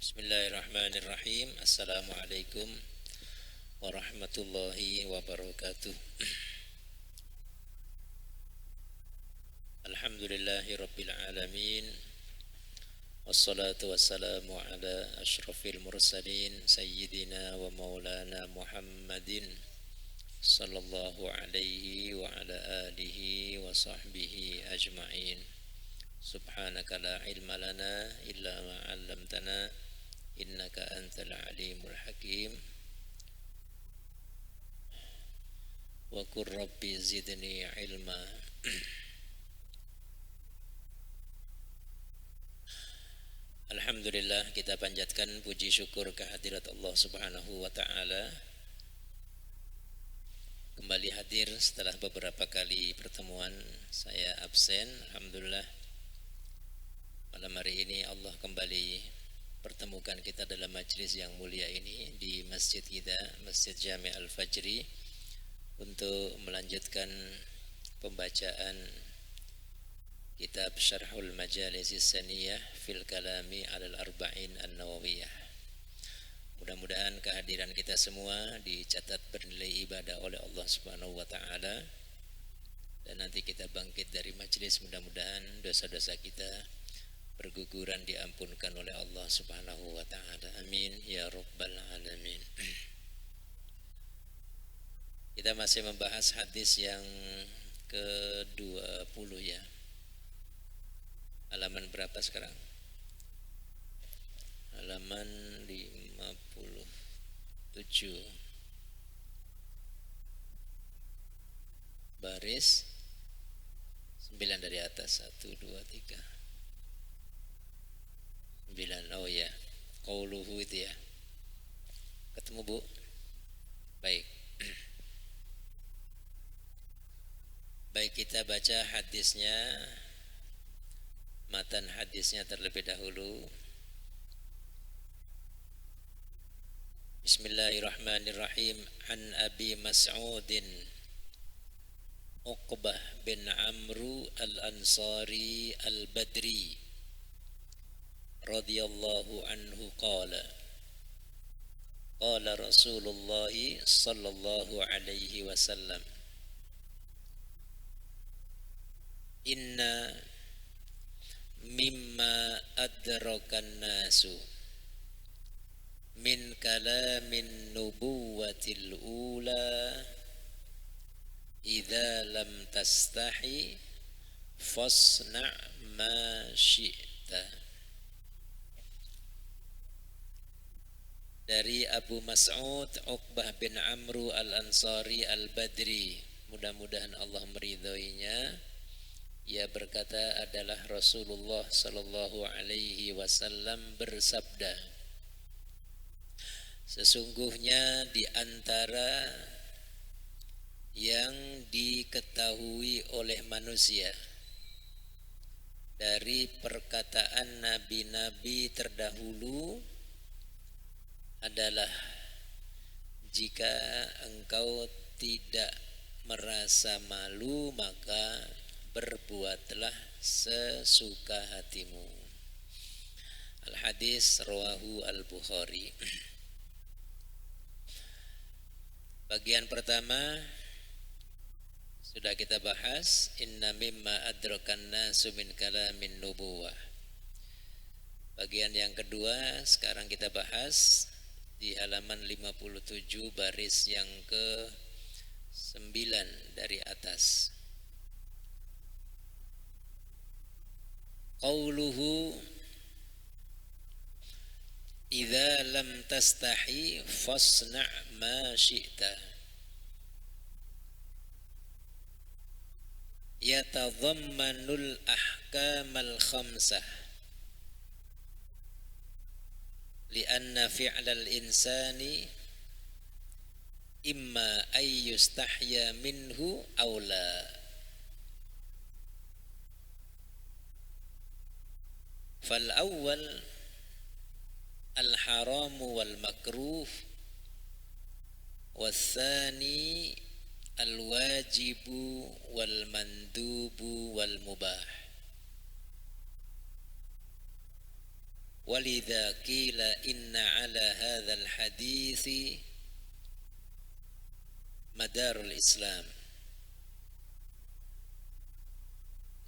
Bismillahirrahmanirrahim. Assalamualaikum warahmatullahi wabarakatuh. Alhamdulillahi rabbil alamin. Wassalatu wassalamu ala ashrafil mursalin sayyidina wa maulana Muhammadin sallallahu alaihi wa ala alihi wa sahbihi ajma'in. Subhanaka la ilma lana illa ma 'allamtana innaka antal alimul hakim. Wa qur rabbi zidni ilma. Alhamdulillah, kita panjatkan puji syukur kehadirat Allah Subhanahu wa taala. Kembali hadir setelah beberapa kali pertemuan saya absen. Alhamdulillah, malam hari ini Allah kembali pertemukan kita dalam majlis yang mulia ini di masjid kita, Masjid Jami' Al-Fajri, untuk melanjutkan pembacaan kitab Syarhul Majalisis Saniyah fil Kalami 'alal Arba'in An-Nawawiyah. Mudah-mudahan kehadiran kita semua dicatat bernilai ibadah oleh Allah Subhanahu wa taala, dan nanti kita bangkit dari majlis, mudah-mudahan dosa-dosa kita berguguran diampunkan oleh Allah Subhanahu wa taala. Amin ya rabbal alamin. Kita masih membahas hadis yang ke-20 ya. Halaman berapa sekarang? Halaman 57. Baris 9 dari atas. 1, 2, 3, 9. Oh ya, qauluhu itu ya. Ketemu Bu? Baik. Baik, kita baca hadisnya, matan hadisnya terlebih dahulu. Bismillahirrahmanirrahim. An Abi Mas'udin Uqbah bin Amru al-Ansari al-Badri radhiyallahu anhu qala qala Rasulullah sallallahu alaihi wasallam, inna mimma adrakan nasu min kalamin nubuwatil ula idza lam tastahi fasna' ma syi'ta. Dari Abu Mas'ud Uqbah bin Amru al-Ansari al-Badri, mudah-mudahan Allah meridhoinya, ia berkata, adalah Rasulullah sallallahu alaihi wasallam bersabda, sesungguhnya di antara yang diketahui oleh manusia dari perkataan nabi-nabi terdahulu adalah, jika engkau tidak merasa malu maka berbuatlah sesuka hatimu. Al-hadis rawahu al-Bukhari. Bagian pertama sudah kita bahas, inna mimma adrakan nasu min kalamin nubuwah. Bagian yang kedua sekarang kita bahas di halaman 57 baris yang ke-9 dari atas. Qauluhu idza lam tastahi fasna' ma syi'ta, yatadhammanul ahkamal khamsah lianna fi'lal insani imma ay yustahya minhu aw la. Fal awwal al haram wal makruh, wal thani al wajibu wal mandubu wal mubah. walidha qila inna ala hadzal hadithi madarul Islam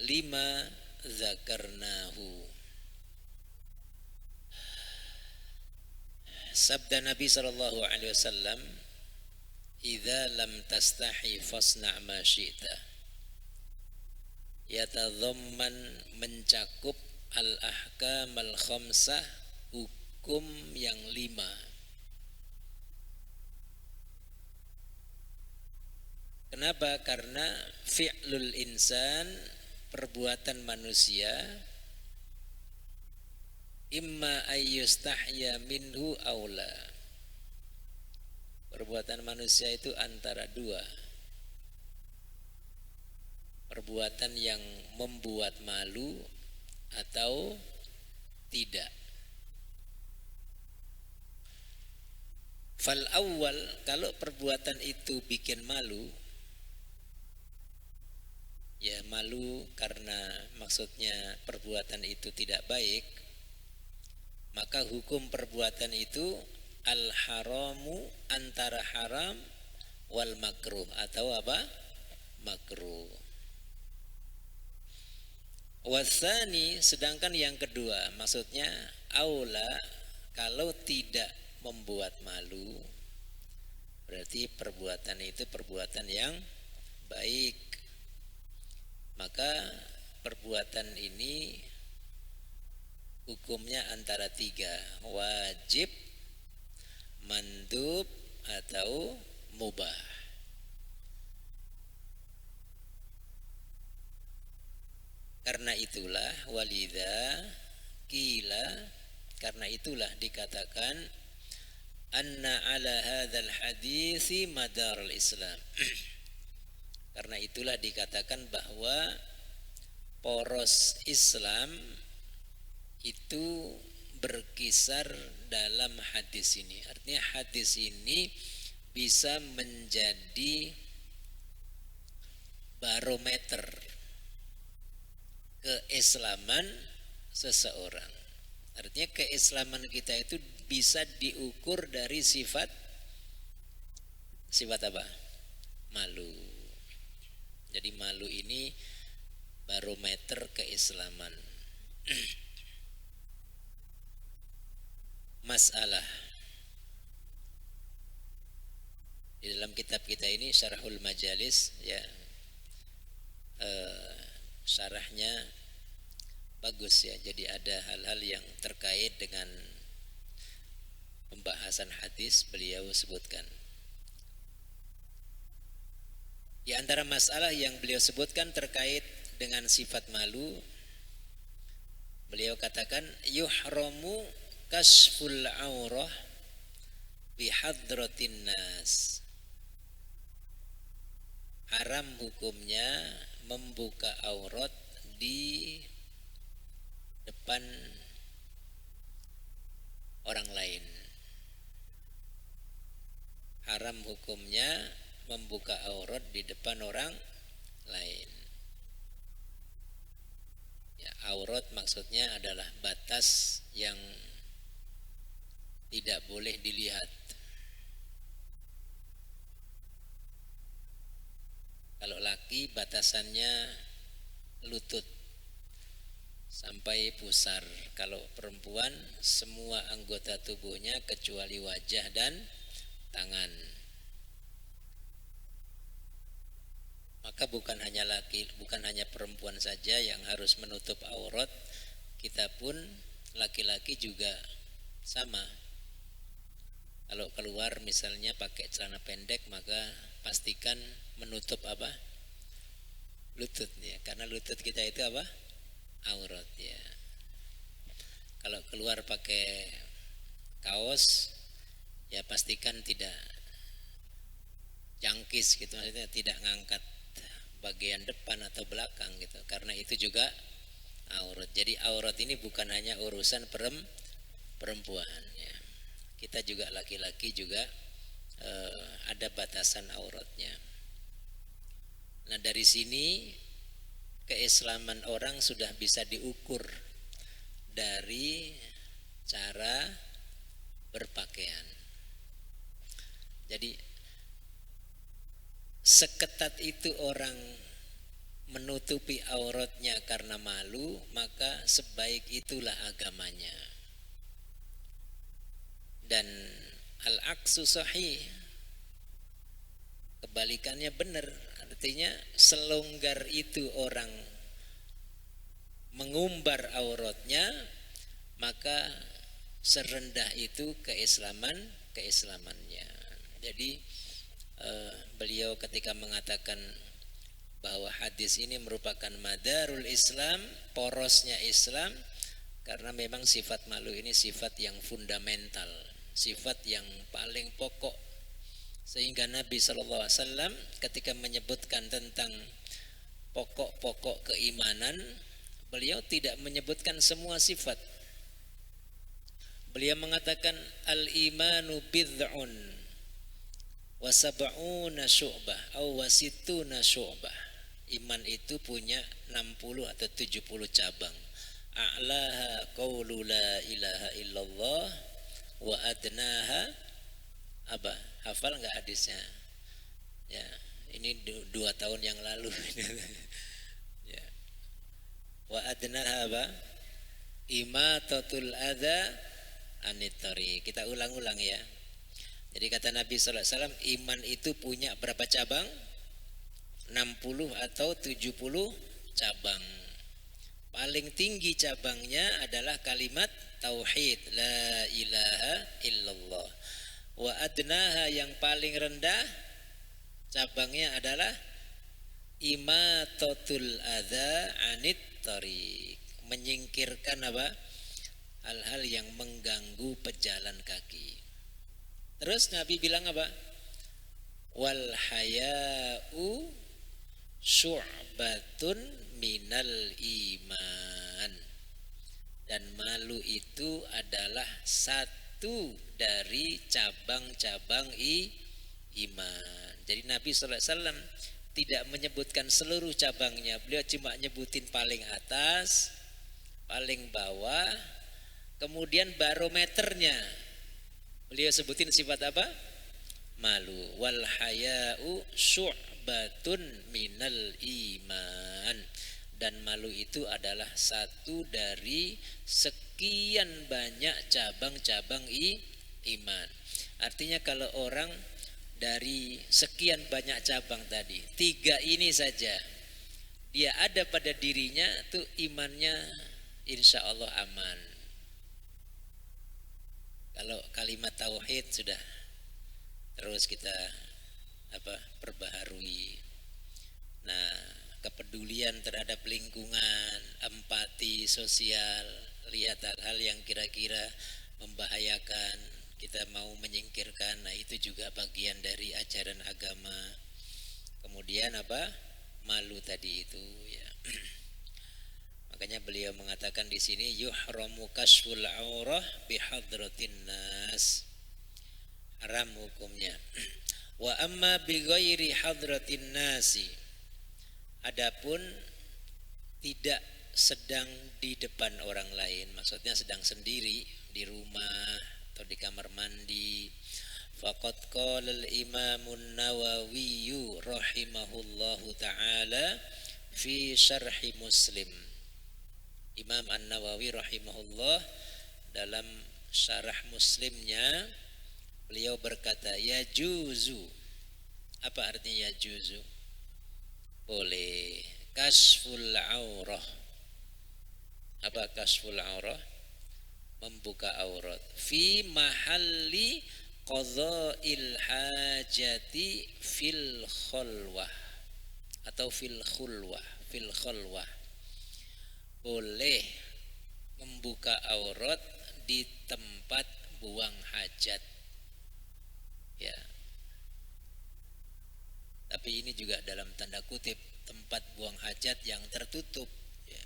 lima zakarnahu. Sabda Nabi sallallahu alaihi wasallam, idza lam tastahi fasna' ma syi'ta, yatadhamman mencakup al-ahkam al-khamsah, hukum yang 5. Kenapa? Karena fi'lul insan, perbuatan manusia, imma ayyustahya minhu aula. Perbuatan manusia itu antara dua. Perbuatan yang membuat malu atau tidak. Fal awal, kalau perbuatan itu bikin malu, ya malu karena maksudnya perbuatan itu tidak baik, maka hukum perbuatan itu al-haramu, antara haram, wal makruh, atau apa? Makruh. Wasani, sedangkan yang kedua, maksudnya aula, kalau tidak membuat malu, berarti perbuatan itu perbuatan yang baik. Maka perbuatan ini hukumnya antara 3, wajib, mandub, atau mubah. Karena itulah walidha qila, karena itulah dikatakan anna ala hadzal hadisi madarul Islam. Karena itulah dikatakan bahwa poros Islam itu berkisar dalam hadis ini. Artinya hadis ini bisa menjadi barometer keislaman seseorang. Artinya keislaman kita itu bisa diukur dari sifat apa? Malu. Jadi malu ini barometer keislaman. Masalah di dalam kitab kita ini Syarahul Majalis, ya, syarahnya bagus ya. Jadi ada hal-hal yang terkait dengan pembahasan hadis beliau sebutkan. Di antara masalah yang beliau sebutkan terkait dengan sifat malu, beliau katakan yuhramu kasful aurah bihadratin nas. Haram hukumnya membuka aurat di depan orang lain. Haram hukumnya membuka aurat di depan orang lain. Ya, aurat maksudnya adalah batas yang tidak boleh dilihat. Kalau laki batasannya lutut sampai pusar. Kalau perempuan semua anggota tubuhnya kecuali wajah dan tangan. Maka bukan hanya laki, bukan hanya perempuan saja yang harus menutup aurat, kita pun laki-laki juga sama. Kalau keluar misalnya pakai celana pendek, maka pastikan menutup apa? Lutut ya, karena lutut kita itu apa? Aurat ya. Kalau keluar pakai kaos, ya pastikan tidak jangkis gitu, maksudnya tidak ngangkat bagian depan atau belakang gitu, karena itu juga aurat. Jadi aurat ini bukan hanya urusan perempuan ya. Kita juga laki-laki juga ada batasan auratnya. Nah dari sini keislaman orang sudah bisa diukur dari cara berpakaian. Jadi seketat itu orang menutupi auratnya karena malu, maka sebaik itulah agamanya. Dan al-aqsu sahih, kebalikannya benar. Artinya selonggar itu orang mengumbar auratnya, maka serendah itu keislamannya. Jadi beliau ketika mengatakan bahwa hadis ini merupakan madarul Islam, porosnya Islam, karena memang sifat malu ini sifat yang fundamental, sifat yang paling pokok, sehingga Nabi SAW ketika menyebutkan tentang pokok-pokok keimanan, beliau tidak menyebutkan semua sifat. Beliau mengatakan al-imanu bid'un wa sab'una syu'bah aw wasittuna syu'bah. Iman itu punya 60 atau 70 cabang. A'laha qaulu la ilaha illallah wa adnaha apa? Hafal enggak hadisnya? Ya, ini 2 tahun yang lalu. Ya. Wa adnaha apa? Imatatul adza anit tariq. Kita ulang-ulang ya. Jadi kata Nabi sallallahu alaihi wasallam, iman itu punya berapa cabang? 60 atau 70 cabang. Paling tinggi cabangnya adalah kalimat tauhid, la ilaha illallah. Wa adnaha, yang paling rendah cabangnya adalah imatatul adza anit tariq, menyingkirkan apa? Hal-hal yang mengganggu pejalan kaki. Terus Nabi bilang apa? Wal haya'u syu'batun minal iman. Dan malu itu adalah satu dari cabang-cabang iman. Jadi Nabi SAW tidak menyebutkan seluruh cabangnya. Beliau cuma nyebutin paling atas, paling bawah, kemudian barometernya. Beliau sebutin sifat apa? Malu. Wal haya'u syu'batun minal iman. Dan malu itu adalah satu dari sekian banyak cabang-cabang iman. Artinya kalau orang dari sekian banyak cabang tadi, 3 ini saja dia ada pada dirinya, tuh imannya insya Allah aman. Kalau kalimat tauhid sudah terus kita perbaharui. Nah, kepedulian terhadap lingkungan, empati sosial, lihat hal-hal yang kira-kira membahayakan, kita mau menyingkirkan. Nah, itu juga bagian dari ajaran agama. Kemudian malu tadi itu ya. Makanya beliau mengatakan di sini yuhramu kasful aurah bihadratin nas. Haram hukumnya. Wa amma bi ghairi hadratin nasi. Adapun tidak sedang di depan orang lain, maksudnya sedang sendiri di rumah atau di kamar mandi. Faqad qala al-Imam an-Nawawi rahimahullahu taala fi syarhi Muslim. Imam An-Nawawi rahimahullah dalam syarah Muslimnya beliau berkata yajuzu. Apa artinya yajuzu? Boleh. Kasful aurah. Apa kasful aurah? Membuka aurat. Fi mahalli qadha'il hajati fil khulwah atau fil khulwah. Fil khulwah. Boleh membuka aurat di tempat buang hajat. Ya. Tapi ini juga dalam tanda kutip, tempat buang hajat yang tertutup ya.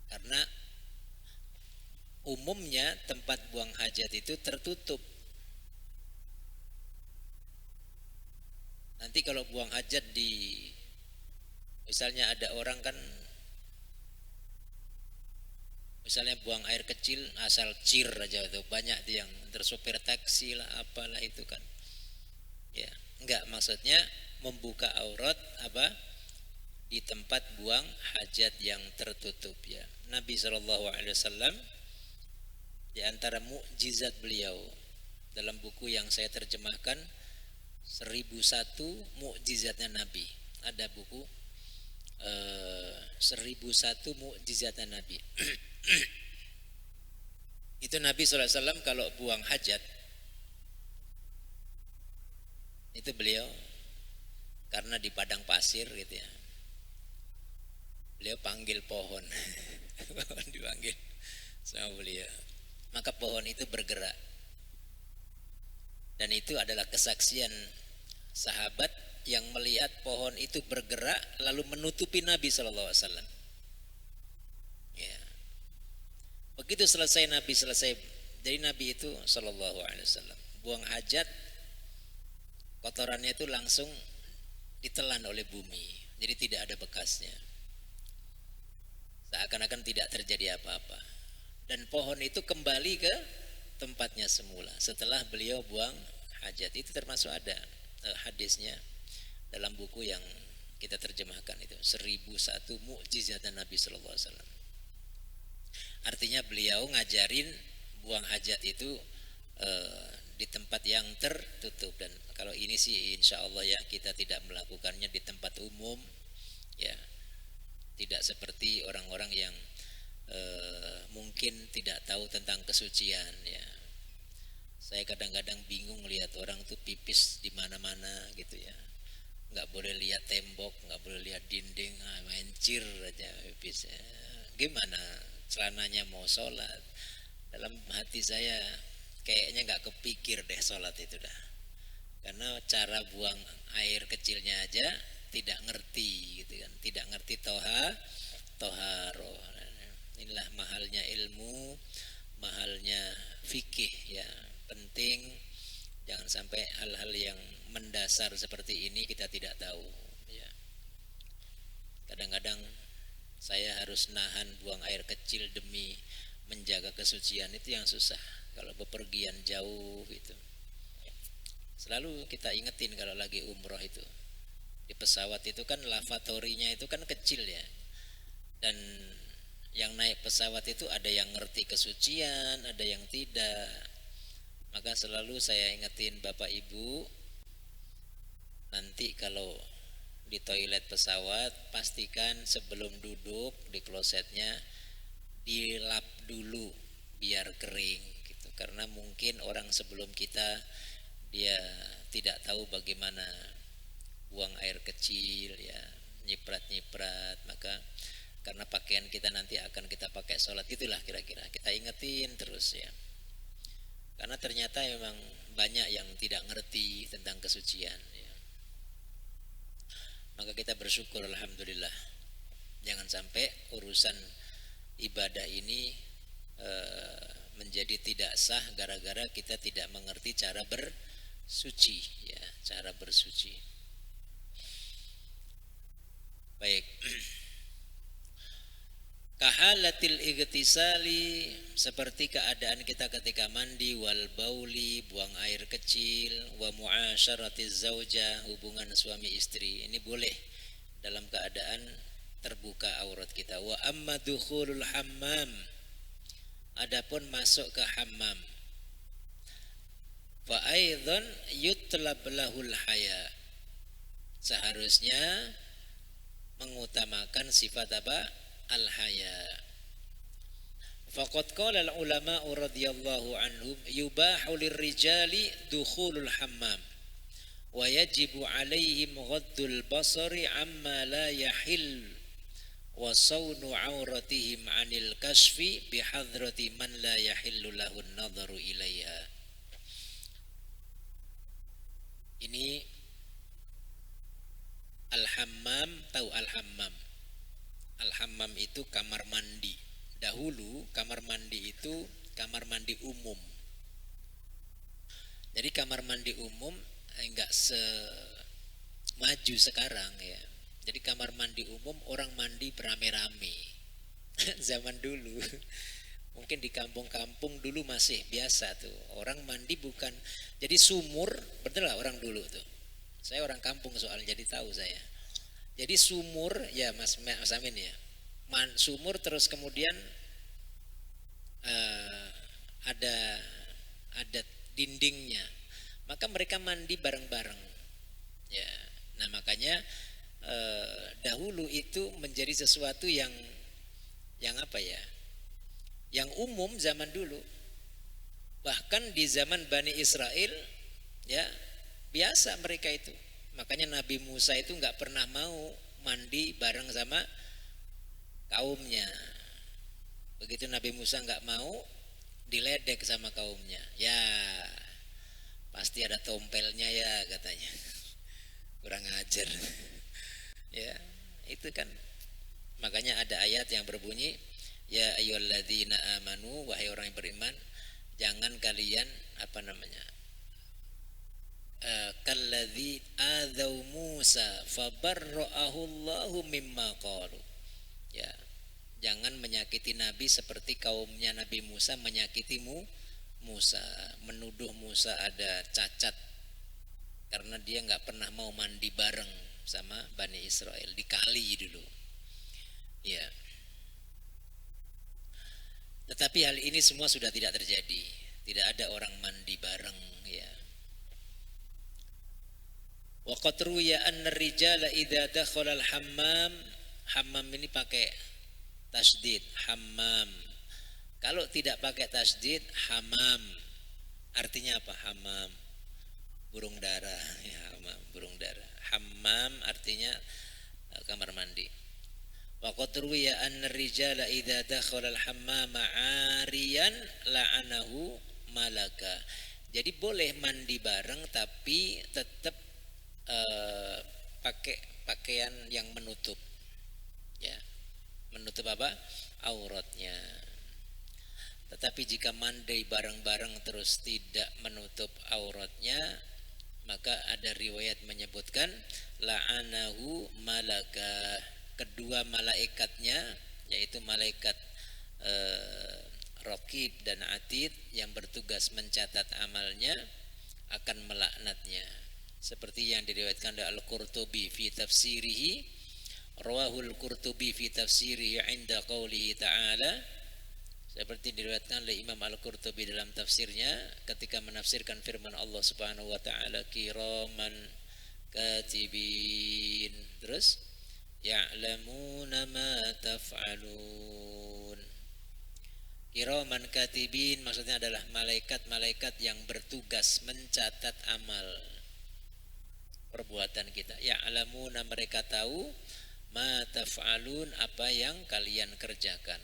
Karena umumnya tempat buang hajat itu tertutup. Nanti kalau buang hajat di, misalnya ada orang kan Misalnya buang air kecil asal cir aja itu banyak yang tersopir taksi lah apalah itu kan. Ya, enggak maksudnya membuka aurat apa di tempat buang hajat yang tertutup ya. Nabi Shallallahu Alaihi Wasallam di antara mukjizat beliau dalam buku yang saya terjemahkan 1001 mukjizatnya Nabi. Ada buku 1001 mukjizatnya Nabi. Itu Nabi SAW kalau buang hajat itu beliau karena di padang pasir gitu ya, beliau panggil pohon. Pohon dipanggil sama beliau, maka pohon itu bergerak, dan itu adalah kesaksian sahabat yang melihat pohon itu bergerak lalu menutupi Nabi Shallallahu Alaihi Wasallam. Ya. Begitu selesai Nabi jadi Nabi itu Shallallahu Alaihi Wasallam buang hajat, kotorannya itu langsung ditelan oleh bumi, jadi tidak ada bekasnya, seakan-akan tidak terjadi apa-apa, dan pohon itu kembali ke tempatnya semula setelah beliau buang hajat. Itu termasuk ada hadisnya dalam buku yang kita terjemahkan itu 1001 mukjizat Nabi Sallallahu Alaihi Wasallam. Artinya beliau ngajarin buang hajat itu di tempat yang tertutup, dan kalau ini sih insya Allah ya kita tidak melakukannya di tempat umum ya, tidak seperti orang-orang yang mungkin tidak tahu tentang kesucian ya. Saya kadang-kadang bingung lihat orang tuh pipis di mana-mana gitu ya, nggak boleh lihat tembok, nggak boleh lihat dinding, main cir aja pipisnya. Gimana celananya mau sholat? Dalam hati saya kayaknya nggak kepikir deh sholat itu dah, karena cara buang air kecilnya aja tidak ngerti gitu kan, tidak ngerti toharo. Inilah mahalnya ilmu, mahalnya fikih ya. Penting jangan sampai hal-hal yang mendasar seperti ini kita tidak tahu ya. Kadang-kadang saya harus nahan buang air kecil demi menjaga kesucian, itu yang susah kalau bepergian jauh gitu. Selalu kita ingetin kalau lagi umroh itu, di pesawat itu kan lavatorinya itu kan kecil ya, dan yang naik pesawat itu ada yang ngerti kesucian, ada yang tidak. Maka selalu saya ingetin Bapak Ibu, nanti kalau di toilet pesawat pastikan sebelum duduk di klosetnya dilap dulu biar kering gitu, karena mungkin orang sebelum kita dia tidak tahu bagaimana buang air kecil ya, nyiprat-nyiprat, maka karena pakaian kita nanti akan kita pakai sholat, itulah kira-kira kita ingetin terus ya, karena ternyata memang banyak yang tidak ngerti tentang kesucian ya. Maka kita bersyukur alhamdulillah, jangan sampai urusan ibadah ini menjadi tidak sah gara-gara kita tidak mengerti cara bersuci ya, cara bersuci. Baik. Kahalatil igtisali, seperti keadaan kita ketika mandi, wal bauli, buang air kecil, wa muasyaratiz zauja, hubungan suami istri. Ini boleh dalam keadaan terbuka aurat kita. Wa amma dukhulul hammam, adapun masuk ke hammam, fa aidzan yutlab lahul haya, seharusnya mengutamakan sifat apa? Al-haya. Faqad qala al-ulama radhiyallahu anhum yubahu lirrijali dukhulul hammam wa yajibu alaihim ghaddul basari amma la yahil wa sawnu auratihim anil kashfi bihadrati man la yahillu lahu an-nadharu ilaiha. Ini al-hammam, tahu al-hammam? Al-hammam itu kamar mandi. Dahulu kamar mandi itu kamar mandi umum. Jadi kamar mandi umum enggak semaju sekarang ya. Jadi kamar mandi umum orang mandi beramai-ramai. Zaman dulu mungkin di kampung-kampung dulu masih biasa tuh orang mandi bukan jadi sumur, betul lah orang dulu tuh. Saya orang kampung soalnya jadi tahu saya. Jadi sumur ya Mas Amin ya. Sumur terus kemudian eh, ada ada dindingnya. Maka mereka mandi bareng-bareng. Ya. Nah, makanya dahulu itu menjadi sesuatu yang apa ya? Yang umum zaman dulu. Bahkan di zaman Bani Israel ya biasa mereka itu. Makanya Nabi Musa itu nggak pernah mau mandi bareng sama kaumnya. Begitu Nabi Musa nggak mau, diledek sama kaumnya. Ya pasti ada tompelnya ya katanya. Kurang ajar. Ya itu kan. Makanya ada ayat yang berbunyi, ya ayyuhalladzina amanu, wahai orang yang beriman, jangan kalian apa namanya? Kalladzi adzau Musa fabarra'ahu Allahu mimma qalu. Ya, jangan menyakiti Nabi seperti kaumnya Nabi Musa menyakitimu Musa, menuduh Musa ada cacat karena dia nggak pernah mau mandi bareng sama Bani Israel di kali dulu. Ya. Tetapi hal ini semua sudah tidak terjadi. Tidak ada orang mandi bareng ya. Wa qad ruya anna ar-rijala idza dakhala al-hammam, hammam ini pakai tasdid, hammam. Kalau tidak pakai tasdid, hamam. Artinya apa? Hamam. Burung dara, ya, hamam, burung dara. Hammam artinya kamar mandi. Wa qad ruya anna ar-rijala idza dakhala al-hammama 'ariyan la'anahu malaka. Jadi boleh mandi bareng tapi tetap pakai pakaian yang menutup ya, menutup apa? Auratnya. Tetapi jika mandi bareng-bareng terus tidak menutup auratnya, maka ada riwayat menyebutkan la'anahu malaka, kedua malaikatnya yaitu malaikat Raqib dan Atid yang bertugas mencatat amalnya akan melaknatnya. Seperti yang diriwayatkan oleh Al-Qurtubi fi tafsirihi, rawahul Qurtubi fi tafsirihi 'inda qaulihi ta'ala, seperti diriwayatkan oleh Imam Al-Qurtubi dalam tafsirnya ketika menafsirkan firman Allah Subhanahu wa taala, kiraman katibin, terus ya'lamuna ma taf'alun. Kiraman katibin maksudnya adalah malaikat-malaikat yang bertugas mencatat amal perbuatan kita. Ya'lamuna, mereka tahu, ma taf'alun, apa yang kalian kerjakan.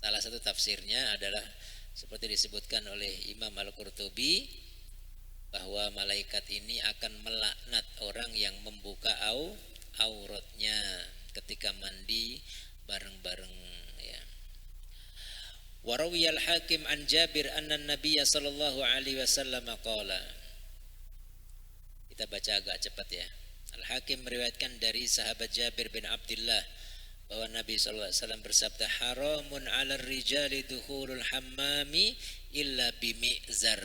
Salah satu tafsirnya adalah seperti disebutkan oleh Imam Al-Qurtubi bahwa malaikat ini akan melaknat orang yang membuka auratnya ketika mandi bareng-bareng ya. Warawiyal Hakim an Jabir anna Nabiyya sallallahu alaihi wasallam qala. Kita baca agak cepat ya. Al-Hakim meriwayatkan dari sahabat Jabir bin Abdullah bahwa Nabi SAW bersabda, haramun 'alal rijali dukhulul hammami illa bimi'zar.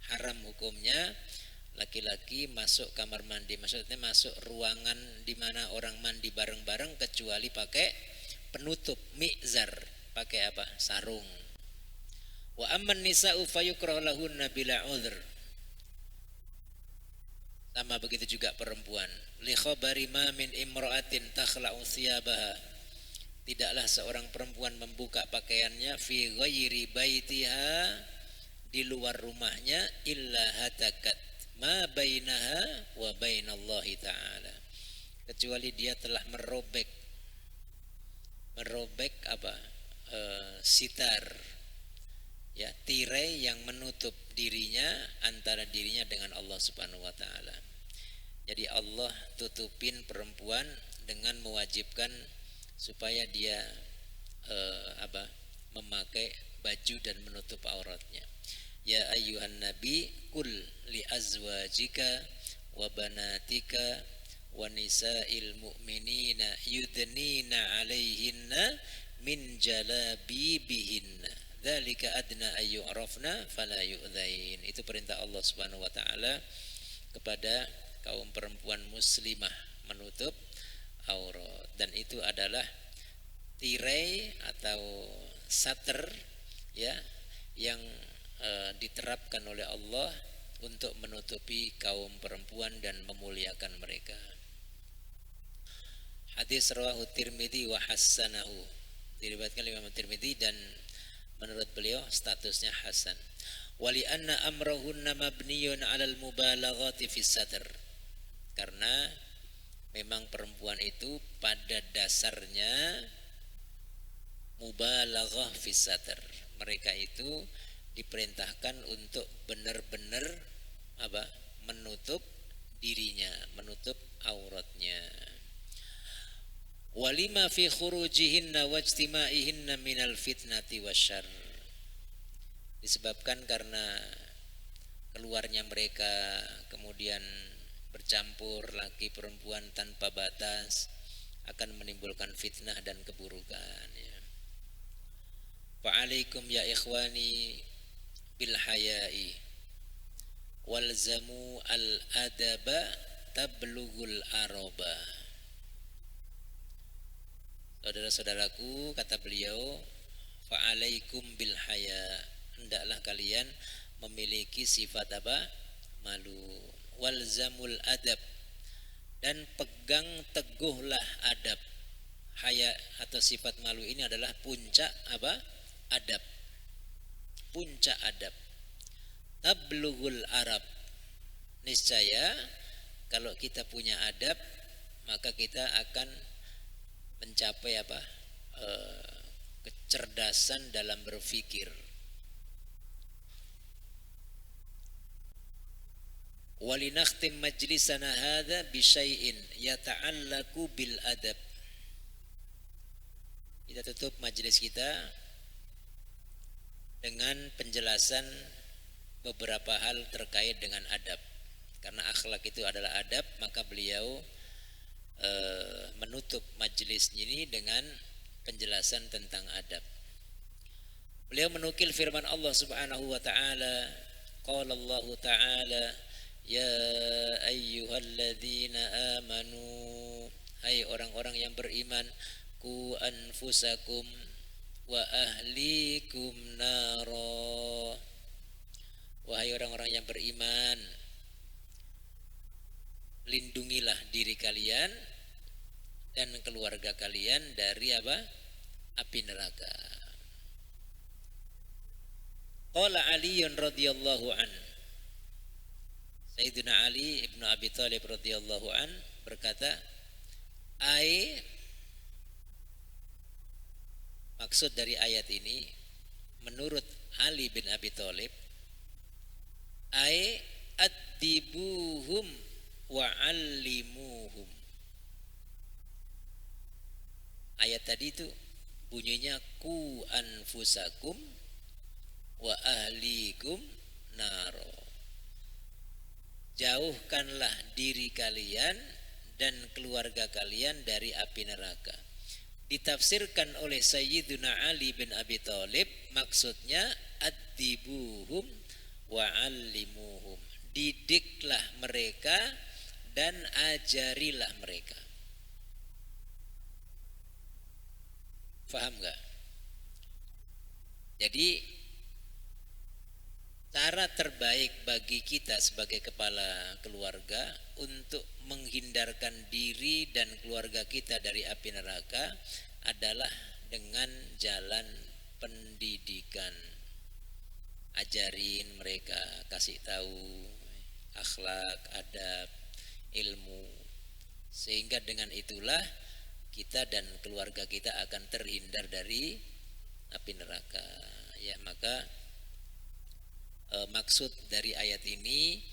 Haram hukumnya laki-laki masuk kamar mandi, maksudnya masuk ruangan di mana orang mandi bareng-bareng kecuali pakai penutup mi'zar, pakai apa? Sarung. Wa amman nisa'u fayukrah lahunna bila udhr. Sama begitu juga perempuan. Li khabari ma min imra'atin takhla'u thiyabaha. Tidaklah seorang perempuan membuka pakaiannya fi ghairi baitiha, di luar rumahnya, illa hatakat ma bainaha wa bainallahi ta'ala. Kecuali dia telah merobek apa? Sitar. Ya, tirai yang menutup dirinya, antara dirinya dengan Allah Subhanahu wa taala. Jadi Allah tutupin perempuan dengan mewajibkan supaya dia memakai baju dan menutup auratnya. Ya ayyuhan nabi qul li azwajika wa banatika wa nisa'il mu'minina yudnina 'alaihinna min jalabibihinna dzalika adna ayyurafna fala yu'dzain. Itu perintah Allah Subhanahu wa taala kepada kaum perempuan muslimah menutup aurat, dan itu adalah tirai atau sater ya yang diterapkan oleh Allah untuk menutupi kaum perempuan dan memuliakan mereka. Hadis rawahu Tirmidzi wa hassanahu, diriwayatkan oleh Imam Tirmidzi dan menurut beliau statusnya hasan. Wali anna amrahunna mabniyun 'alal mubalaghati fis satr, karena memang perempuan itu pada dasarnya mubalaghah fis satr. Mereka itu diperintahkan untuk benar-benar menutup dirinya, menutup auratnya. Walima fi khurujihinna wajtima'ihinna minal fitnati wasyarr, disebabkan karena keluarnya mereka kemudian bercampur laki perempuan tanpa batas akan menimbulkan fitnah dan keburukan ya. Fa'alaikum ya ikhwani bil haya'i walzamu al adaba tablughul araba. Saudara-saudaraku, kata beliau, fa'alaikum bil haya, hendaklah kalian memiliki sifat malu. Walzamul adab, dan pegang teguhlah adab. Haya atau sifat malu ini adalah puncak adab. Puncak adab. Tablughul arab, niscaya kalau kita punya adab maka kita akan mencapai kecerdasan dalam berpikir. Walinakhtim majlisana hadza bisyai'in yata'allaku bil adab. Kita tutup majelis kita dengan penjelasan beberapa hal terkait dengan adab. Karena akhlak itu adalah adab, maka beliau menutup majelis ini dengan penjelasan tentang adab. Beliau menukil firman Allah Subhanahu wa taala, qala Allah taala, ya ayyuhalladzina amanu, hai orang-orang yang beriman, ku anfusakum wa ahlikum naro, wahai orang-orang yang beriman, lindungilah diri kalian dan keluarga kalian dari api neraka. Qala Ali radhiyallahu an, Sayyidina Ali ibnu Abi Thalib radhiyallahu an berkata, maksud dari ayat ini menurut Ali bin Abi Thalib, addibuhum wa'allimuhum. Ayat tadi itu bunyinya ku anfusakum wa ahlikum naro, jauhkanlah diri kalian dan keluarga kalian dari api neraka. Ditafsirkan oleh Sayyiduna Ali bin Abi Thalib, maksudnya addibuhum wa'allimuhum, didiklah mereka dan ajarilah mereka. Faham gak? Jadi cara terbaik bagi kita sebagai kepala keluarga untuk menghindarkan diri dan keluarga kita dari api neraka adalah dengan jalan pendidikan. Ajarin mereka, kasih tahu akhlak, adab, ilmu, sehingga dengan itulah kita dan keluarga kita akan terhindar dari api neraka. Ya, maka maksud dari ayat ini,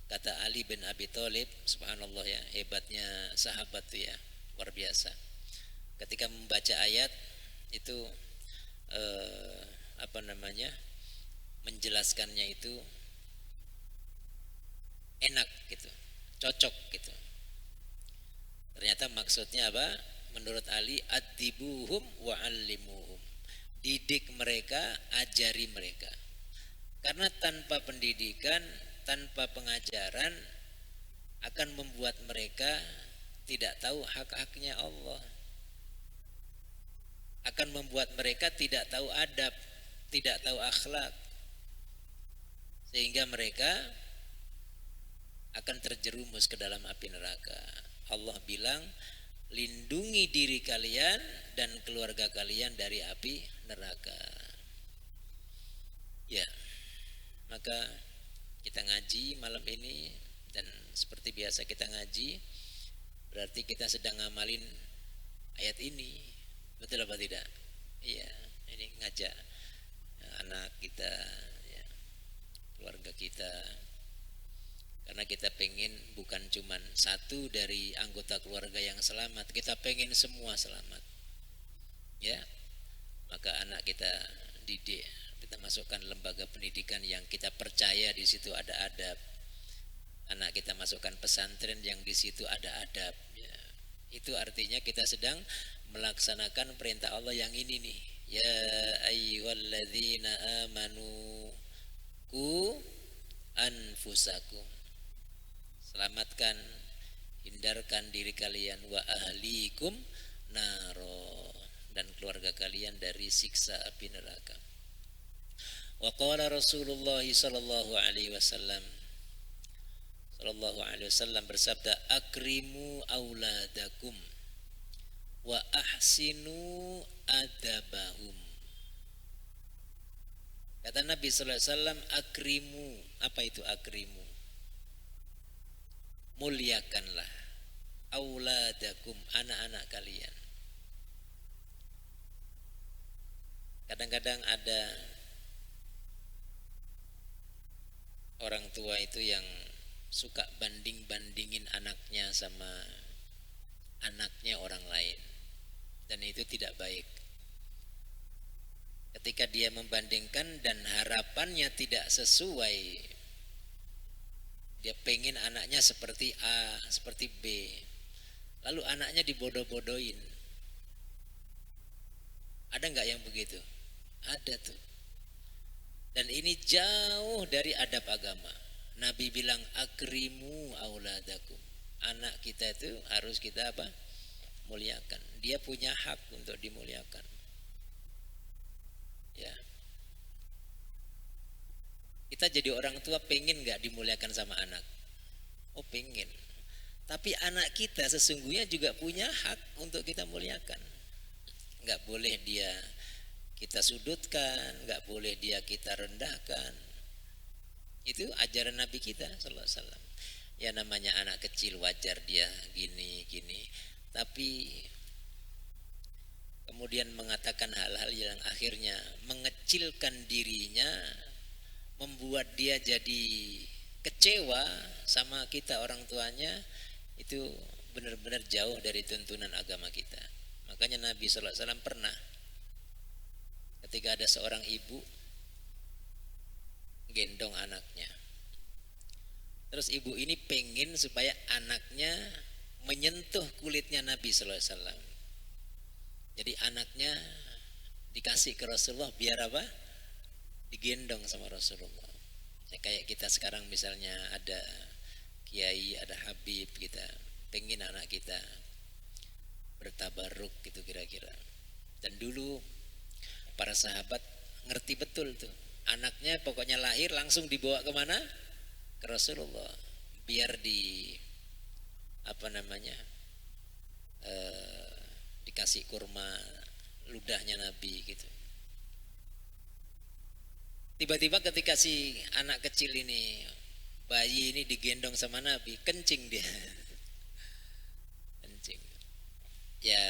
kata Ali bin Abi Thalib, subhanallah ya, hebatnya sahabat tuh ya, luar biasa. Ketika membaca ayat itu menjelaskannya itu enak gitu, cocok gitu. Ternyata maksudnya apa? Menurut Ali, adibuhum wa'allimuhum. Didik mereka, ajari mereka. Karena tanpa pendidikan, tanpa pengajaran akan membuat mereka tidak tahu hak-haknya Allah. Akan membuat mereka tidak tahu adab, tidak tahu akhlak. Sehingga mereka akan terjerumus ke dalam api neraka. Allah bilang, lindungi diri kalian dan keluarga kalian dari api neraka. Ya, maka kita ngaji malam ini, dan seperti biasa kita ngaji, berarti kita sedang ngamalin ayat ini. Betul apa tidak? Iya, ini ngajak anak kita, ya, keluarga kita, karena kita pengen bukan cuman satu dari anggota keluarga yang selamat, kita pengen semua selamat, ya. Maka anak kita didik, kita masukkan lembaga pendidikan yang kita percaya di situ ada adab. Anak kita masukkan pesantren yang di situ ada adab, ya. Itu artinya kita sedang melaksanakan perintah Allah yang ini nih. Ya ayyuhalladzina amanu ku anfusakum, selamatkan, hindarkan diri kalian, wa ahlikum naro, dan keluarga kalian dari siksa api neraka. Wa qala Rasulullah sallallahu alaihi wasallam bersabda, akrimu auladakum wa ahsinu adabahum. Kata Nabi sallallahu alaihi wasallam, akrimu. Apa itu akrimu? Muliakanlah auladakum, anak-anak kalian. Kadang-kadang ada orang tua itu yang suka banding-bandingin anaknya sama anaknya orang lain, dan itu tidak baik. Ketika dia membandingkan dan harapannya tidak sesuai, dia pengen anaknya seperti A, seperti B, lalu anaknya dibodoh-bodohin. Ada nggak yang begitu? Ada tuh. Dan ini jauh dari adab agama. Nabi bilang akrimu auladakum. Anak kita itu harus kita apa? Muliakan. Dia punya hak untuk dimuliakan. Ya. Kita jadi orang tua pengen nggak dimuliakan sama anak? Oh pengen. Tapi anak kita sesungguhnya juga punya hak untuk kita muliakan. Nggak boleh dia kita sudutkan, nggak boleh dia kita rendahkan. Itu ajaran Nabi kita sallallahu alaihi wasallam. Ya namanya anak kecil wajar dia gini, tapi kemudian mengatakan hal-hal yang akhirnya mengecilkan dirinya, membuat dia jadi kecewa sama kita orang tuanya, itu benar-benar jauh dari tuntunan agama kita. Makanya Nabi sallallahu alaihi wasallam pernah, ketika ada seorang ibu gendong anaknya, terus ibu ini pengen supaya anaknya menyentuh kulitnya Nabi sallallahu alaihi wasallam. Jadi anaknya dikasih ke Rasulullah biar apa? Digendong sama Rasulullah. Ya, kayak kita sekarang misalnya ada kiai, ada habib, kita pengen anak kita bertabaruk gitu kira-kira. Dan dulu para sahabat ngerti betul tuh, anaknya pokoknya lahir langsung dibawa kemana? Ke Rasulullah, biar di apa namanya, dikasih kurma ludahnya Nabi gitu. Tiba-tiba ketika si anak kecil ini, bayi ini digendong sama Nabi, kencing dia. Kencing. Ya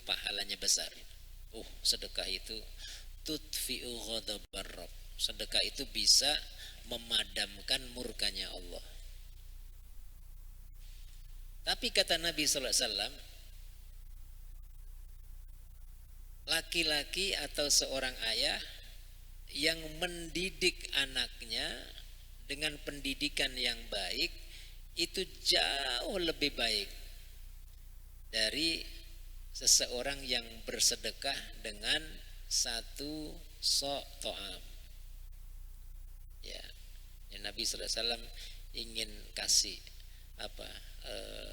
pahalanya besar. Sedekah itu tudfi'u ghadabar Rabb. Sedekah itu bisa memadamkan murkanya Allah. Tapi kata Nabi sallallahu alaihi wasallam, laki-laki atau seorang ayah yang mendidik anaknya dengan pendidikan yang baik itu jauh lebih baik dari seseorang yang bersedekah dengan satu sok to'am. Ya, Nabi sallallahu alaihi wasallam ingin kasih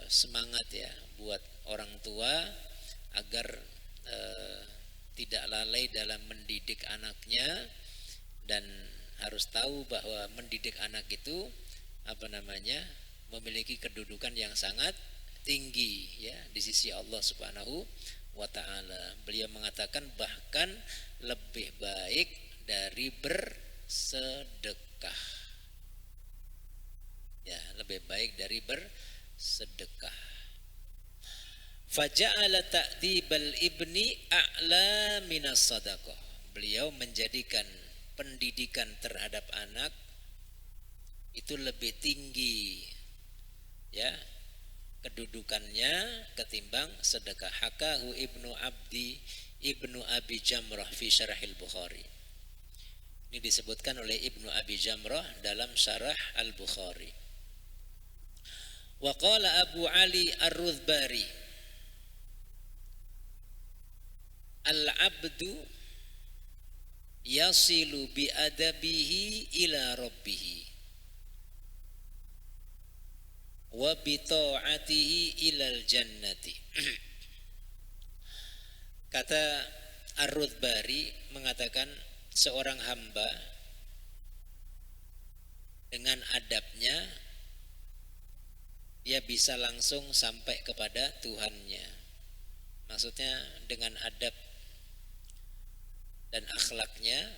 semangat ya buat orang tua agar tidak lalai dalam mendidik anaknya, dan harus tahu bahwa mendidik anak itu memiliki kedudukan yang sangat tinggi ya di sisi Allah Subhanahu wa taala. Beliau mengatakan bahkan lebih baik dari bersedekah. Ya, lebih baik dari bersedekah. Faja'ala ta'dibal ibni a'la minas sadaqah. Beliau menjadikan pendidikan terhadap anak itu lebih tinggi ya kedudukannya ketimbang sedekah. Hakahu Ibnu Abi Jamrah fi Syarahil Bukhari. Ini disebutkan oleh Ibnu Abi Jamrah dalam Syarah Al-Bukhari. Wa qala Abu Ali Ar-Rudhbari, al-abdu yasilu bi adabihi ila rabbihi wa bi ta'atihi ilal jannati. Kata Ar-Rudhbari mengatakan seorang hamba dengan adabnya dia bisa langsung sampai kepada Tuhannya. Maksudnya dengan adab dan akhlaknya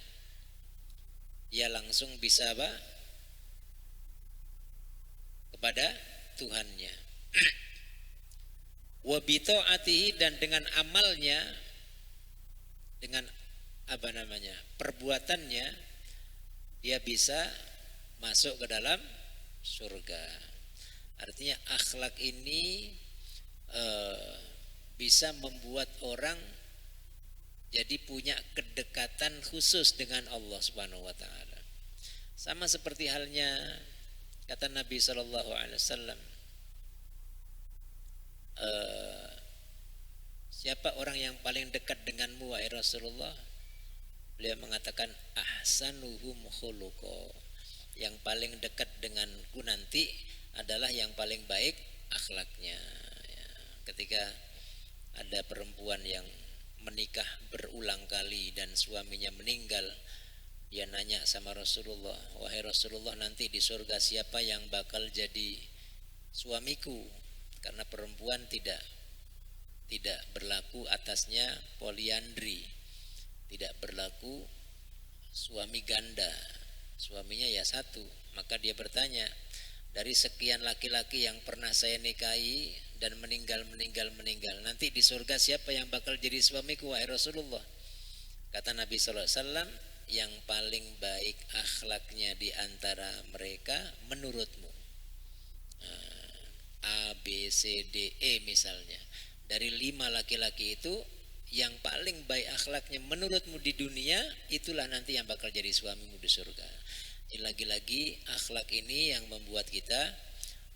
dia langsung bisa kepada Tuhannya. Wa bi ta'atihi, dan dengan amalnya, dengan perbuatannya dia bisa masuk ke dalam surga. Artinya akhlak ini bisa membuat orang jadi punya kedekatan khusus dengan Allah Subhanahu wa taala. Sama seperti halnya kata Nabi sallallahu alaihi wasallam, siapa orang yang paling dekat denganmu wahai Rasulullah? Beliau mengatakan ahsanuhum khuluqa. Yang paling dekat denganku nanti adalah yang paling baik akhlaknya. Ya, ketika ada perempuan yang menikah berulang kali dan suaminya meninggal, dia nanya sama Rasulullah, wahai Rasulullah, nanti di surga siapa yang bakal jadi suamiku? Karena perempuan tidak berlaku atasnya poliandri, tidak berlaku suami ganda, suaminya ya satu. Maka dia bertanya, dari sekian laki-laki yang pernah saya nikahi dan meninggal, nanti di surga siapa yang bakal jadi suamiku wahai Rasulullah? Kata Nabi sallallahu alaihi wasallam, yang paling baik akhlaknya di antara mereka menurutmu. A, B, C, D, E misalnya. Dari 5 laki-laki itu yang paling baik akhlaknya menurutmu di dunia, itulah nanti yang bakal jadi suamimu di surga. Lagi-lagi akhlak ini yang membuat kita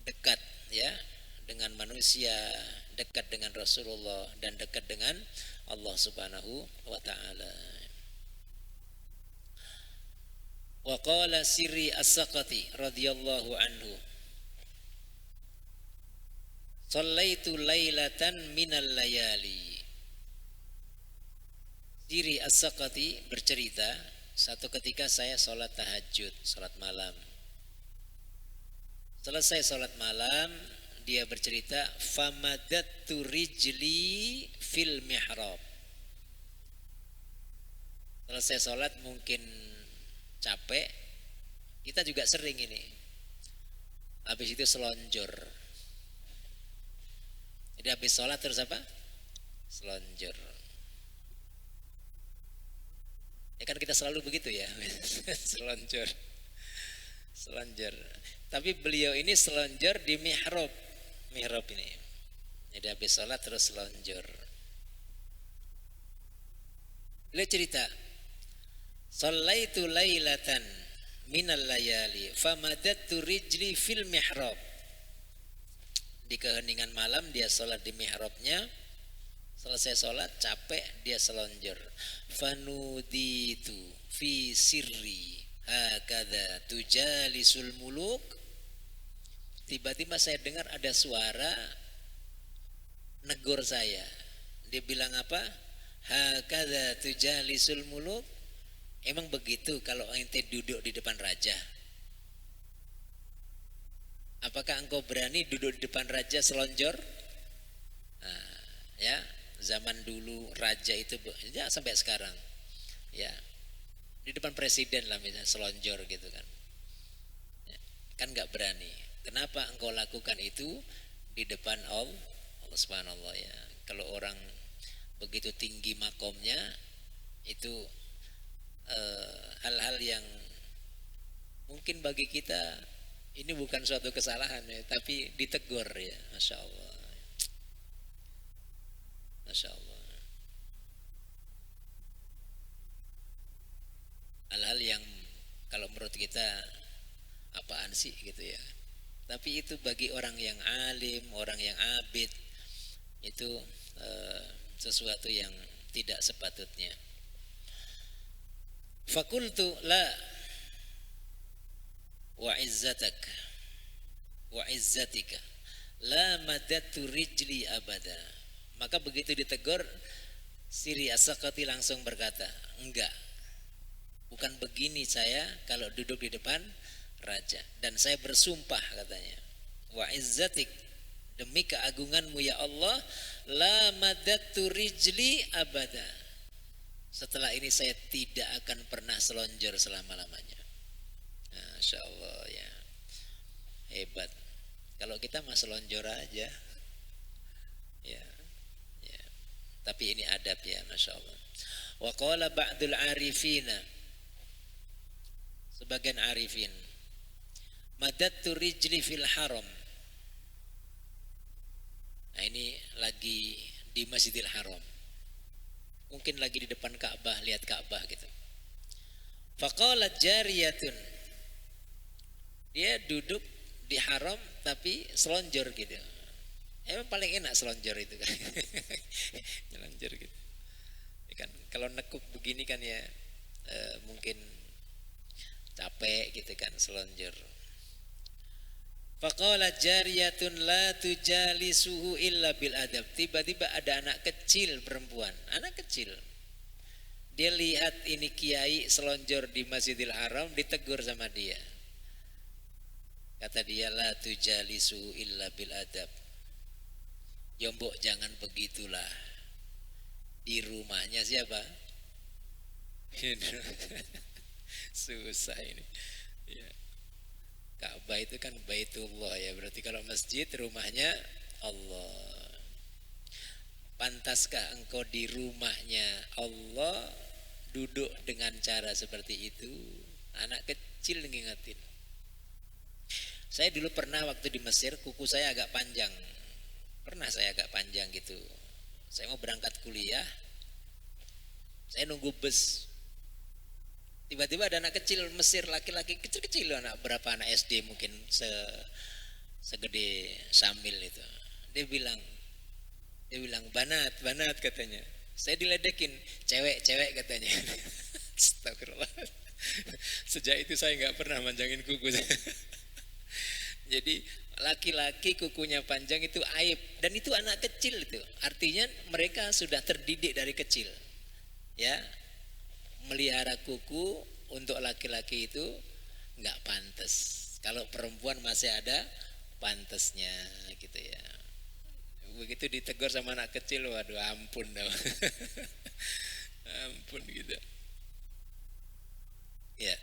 dekat ya dengan manusia, dekat dengan Rasulullah, dan dekat dengan Allah Subhanahu wa taala. Wa qala Sirri As-Saqati radhiyallahu anhu, shallaitu lailatan minal layali. Sirri As-Saqati bercerita, satu ketika saya sholat tahajud, sholat malam. Selesai sholat malam, dia bercerita, famadattu rijli fil mihrab. Selesai sholat mungkin capek, kita juga sering ini. Habis itu selonjor. Jadi habis sholat terus apa? selonjor. Ya kan kita selalu begitu ya. Selonjor. Selonjor. Tapi beliau ini selonjor di mihrab. Mihrab ini. Jadi habis sholat terus selonjor. Beliau cerita, "Shallaitu lailatan minal layali famadattu rijli fil mihrab." Di keheningan malam dia sholat di mihrabnya. Selesai sholat capek dia selonjor. Fanuditu fi sirri hakadha tujalisul muluk. Tiba-tiba saya dengar ada suara negur saya. Dia bilang apa? Hakadha tujalisul muluk. Emang begitu kalau ente duduk di depan raja? Apakah engkau berani duduk di depan raja selonjor? Nah, ya, zaman dulu raja itu ya sampai sekarang. Ya. Di depan presiden lah misalnya selonjor gitu kan. Ya, kan enggak berani. Kenapa engkau lakukan itu di depan Allah? Allah Subhanahu ya. Kalau orang begitu tinggi makomnya itu hal-hal yang mungkin bagi kita ini bukan suatu kesalahan ya, tapi ditegur ya, masya Allah, masya Allah. Hal-hal yang kalau menurut kita apaan sih gitu ya, tapi itu bagi orang yang alim, orang yang abid itu sesuatu yang tidak sepatutnya. Fakultu la wa izzatak wa izzatika la madatu rijli abada. Maka begitu ditegur, Siri As-Sakati langsung berkata, enggak, bukan begini saya kalau duduk di depan raja. Dan saya bersumpah katanya, wa izzatik, demi keagunganmu ya Allah, la madatu rijli abada. Setelah ini saya tidak akan pernah selonjor selama-lamanya. Masya Allah ya, hebat. Kalau kita mah selonjor aja ya, ya. Tapi ini adab ya, Masya Allah. Wa qala ba'dul arifina, sebagian arifin, madattu rijli fil haram. Nah ini lagi di Masjidil Haram, mungkin lagi di depan Ka'bah, lihat Ka'bah gitu. Faqalat jariyatun, dia duduk di haram tapi selonjor gitu. Emang paling enak selonjor itu kan. Selonjor gitu. Ya kan kalau nekuk begini kan ya mungkin capek gitu kan selonjor. Faqalat jariyatun la tujalisuhu illa bil adab. Tiba-tiba ada anak kecil perempuan, anak kecil. Dia lihat ini kiai selonjor di Masjidil Haram, ditegur sama dia. Kata dia, la tujalisuhu illa bil adab. Yombok jangan begitulah. Di rumahnya siapa? Susah ini. Ya. Ka'bah itu kan Baitullah ya, berarti kalau masjid rumahnya Allah. Pantaskah engkau di rumahnya Allah duduk dengan cara seperti itu? Anak kecil ngingetin. Saya dulu pernah waktu di Mesir, kuku saya agak panjang. Pernah saya agak panjang gitu. Saya mau berangkat kuliah, saya nunggu bus. Tiba-tiba ada anak kecil Mesir, laki-laki kecil-kecil, berapa anak SD mungkin segede Samil itu. Dia bilang banat katanya. Saya diledekin, cewek katanya. Astagfirullah. Sejak itu saya nggak pernah manjangin kuku. Jadi laki-laki kukunya panjang itu aib, dan itu anak kecil itu. Artinya mereka sudah terdidik dari kecil. Ya. Melihara kuku untuk laki-laki itu nggak pantas. Kalau perempuan masih ada pantasnya gitu ya. Begitu ditegur sama anak kecil, waduh ampun dong. Ampun gitu. Ya.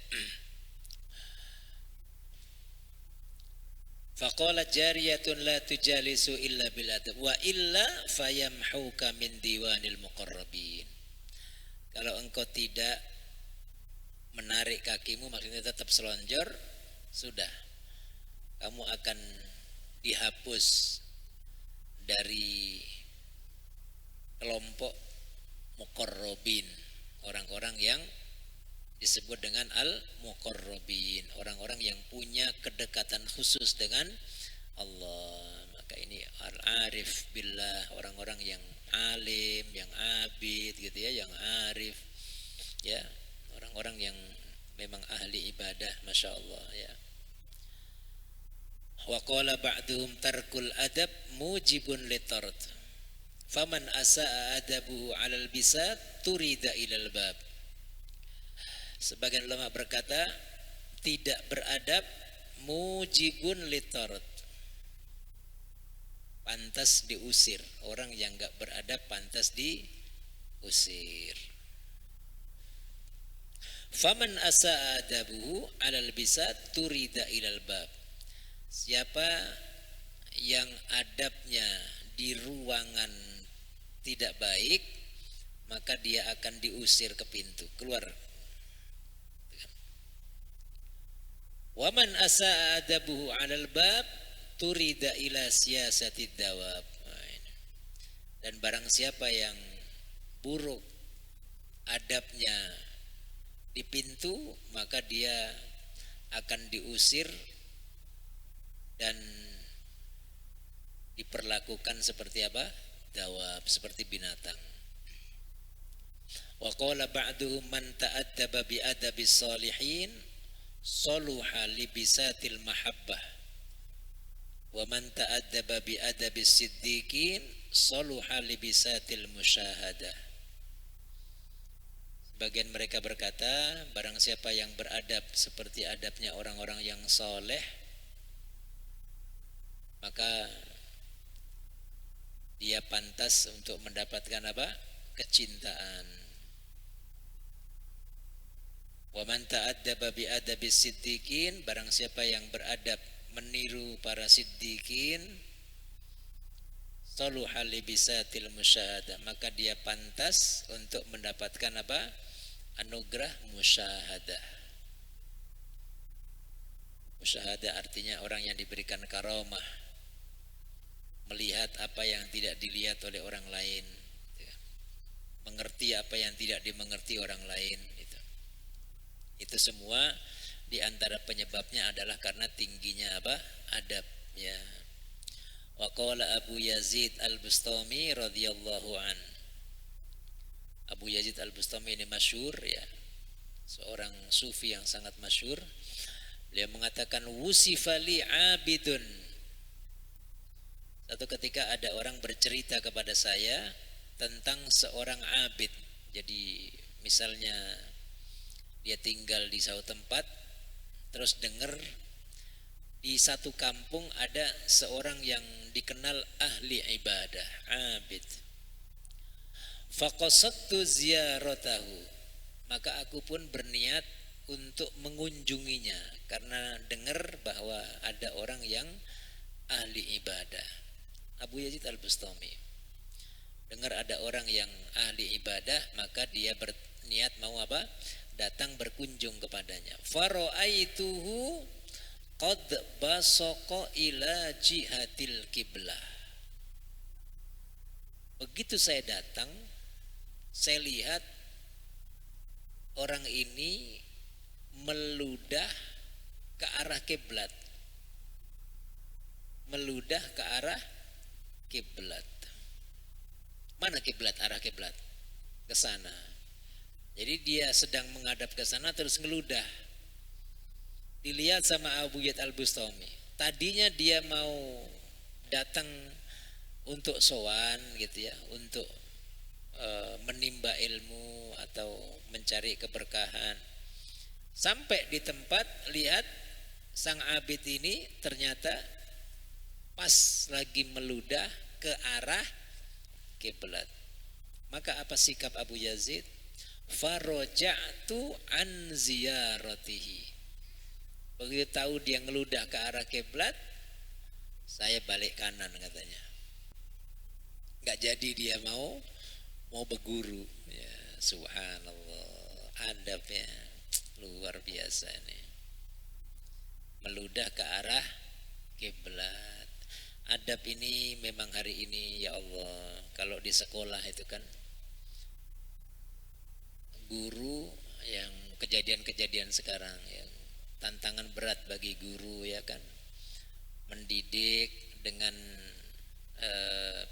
Faqala jariyatun la tujalisu illa bil adab wa illa fayamhuka min diwanil muqarrabin. Kalau engkau tidak menarik kakimu, maksudnya tetap selonjor, sudah kamu akan dihapus dari kelompok muqarrabin, orang-orang yang disebut dengan al-muqarrabin, orang-orang yang punya kedekatan khusus dengan Allah. Maka ini al-arif billah, orang-orang yang alim, yang abid gitu ya, yang arif ya, orang-orang yang memang ahli ibadah, masya Allah ya. Wa qala ba'duhum tarkul adab mujibun litard faman asa'a adabuhu 'alal bisat turida ilal bab. Sebagian ulama berkata tidak beradab mujibun litard, pantas diusir. Orang yang enggak beradab pantas diusir. Faman asa'a adabuhu 'alal bisat turida ilal bab. Siapa yang adabnya di ruangan tidak baik, maka dia akan diusir ke pintu, keluar. Waman asa'a adabuhu 'alal bab turida ila siyasatid dawab. Dan barang siapa yang buruk adabnya di pintu, maka dia akan diusir dan diperlakukan seperti apa? Dawab, seperti binatang. Wa qala ba'duhum man ta'addaba bi adabis salihin saluha li bisatil mahabbah wa man ta'addaba bi adabis siddiqin saluha li bisatil musyahadah. Sebagian mereka berkata, barang siapa yang beradab seperti adabnya orang-orang yang soleh, maka dia pantas untuk mendapatkan apa? Kecintaan. Wa man ta'addaba bi adabis siddiqin, barang siapa yang beradab meniru para siddiqin, saluha li bisatil musyahadah, maka dia pantas untuk mendapatkan apa? Anugerah musyahadah. Musyahadah artinya orang yang diberikan karamah, melihat apa yang tidak dilihat oleh orang lain, mengerti apa yang tidak dimengerti orang lain. Itu semua diantara penyebabnya adalah karena tingginya apa? Adab ya. Wa qala Abu Yazid Al-Bustami radhiyallahu an. Abu Yazid Al-Bustami ini masyhur ya, seorang sufi yang sangat masyhur. Beliau mengatakan wusifali abidun. Satu ketika ada orang bercerita kepada saya tentang seorang abid. Jadi misalnya dia tinggal di suatu tempat, terus dengar di satu kampung ada seorang yang dikenal ahli ibadah, abid. Faqasadtu ziyaratahu, maka aku pun berniat untuk mengunjunginya karena dengar bahwa ada orang yang ahli ibadah. Abu Yazid Al-Bustami dengar ada orang yang ahli ibadah, maka dia berniat mau apa? Datang berkunjung kepadanya. Faraaituhu qad basaqa ila jihatil qiblah. Begitu saya datang, saya lihat orang ini meludah ke arah kiblat. Meludah ke arah kiblat. Mana kiblat? Arah kiblat. Ke sana. Jadi dia sedang menghadap ke sana terus ngeludah. Dilihat sama Abu Yazid Al-Bustami. Tadinya dia mau datang untuk sowan gitu ya, untuk menimba ilmu atau mencari keberkahan. Sampai di tempat lihat sang abid ini ternyata pas lagi meludah ke arah kiblat. Maka apa sikap Abu Yazid? Faraja'tu an ziyaratihi. Begitu tahu dia ngeludah ke arah kiblat, saya balik kanan katanya. Nggak jadi dia mau berguru. Ya, subhanallah, adabnya luar biasa ini. Meludah ke arah kiblat. Adab ini memang hari ini ya Allah, kalau di sekolah itu kan guru yang kejadian-kejadian sekarang yang tantangan berat bagi guru ya kan, mendidik dengan